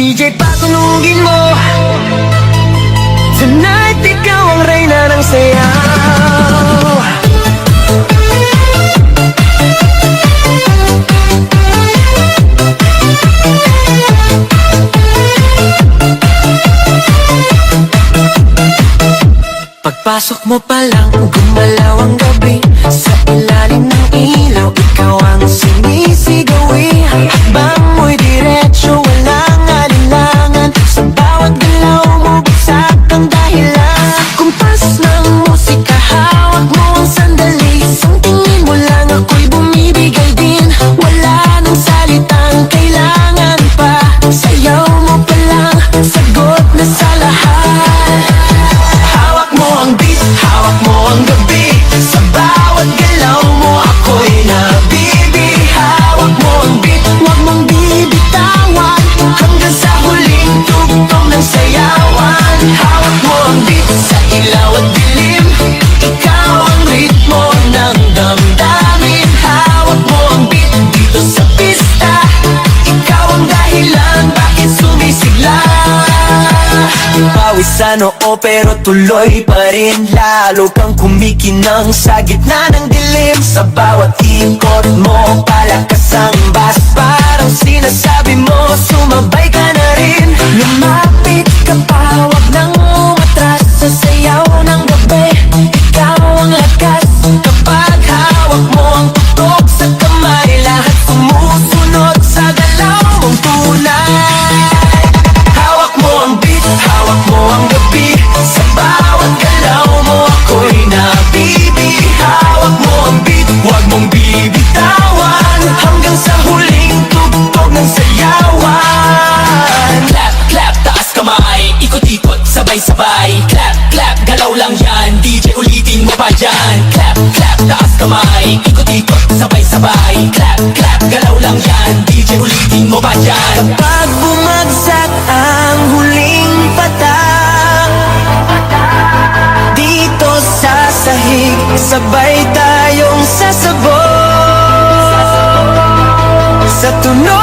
DJ patunugin mo. Tonight ikaw ang reyna ng sayaw. Pagpasok mo pa lang, gumalaw ang gabi. Sa ilalim ng ilaw, ikaw ang sinisigawi. Hakbang mo'y diretso, walang alinlangan. Sa bawat galaw mo, bagsak ang dahilan. Kumpas ng musika, hawak mo ang sandali. Isang tingin mo lang, ako'y bumibigay din. Wala nang salitang kailangan pa. Sayaw mo pa lang, sagot na sa lahat. Hawak mo ang beat, hawak mo ang gabi. Sa bawat galaw mo, ako'y nabibi. Hawak mo ang beat, huwag mong bibitawan. Hanggang sa huling tugtog ng sayawan. Hawak mo ang beat, sa ilaw at dilim. Ikaw ang ritmo ng damdamin. Hawak mo ang beat, dito sa pista. Ikaw ang dahilan, bakit sumisigla. Pawis sa noo pero tuloy pa rin. Lalo kang kumikinang sa gitna ng dilim. Sa bawat ikot mo, palakas ang bass. Parang sinasabi mo, sumabay ka na rin. Lumapit ka pa, wag nang umatras. Sa sayaw ng gabi, ikaw ang lakas. Kapag hawak mo ang tutok sa kamay, lahat sumusunod sa galaw mong tunay. Hawak mo ang beat, hawak mo ang gabi. Sa bawat galaw mo, ako'y nabibi. Hawak mo ang beat, huwag mong bibitawan. Hanggang sa huling tugtog ng sayawan. Clap, clap, taas kamay, ikot-ikot, sabay-sabay. Clap, clap, galaw lang yan, DJ ulitin mo pa dyan. Clap, clap, taas kamay, ikot-ikot, sabay-sabay. Clap, clap, galaw lang yan, DJ ulitin mo pa dyan. Kapag bumagsak ang huling patak, dito sa sahig, sabay tayong sasabog. Sa tunog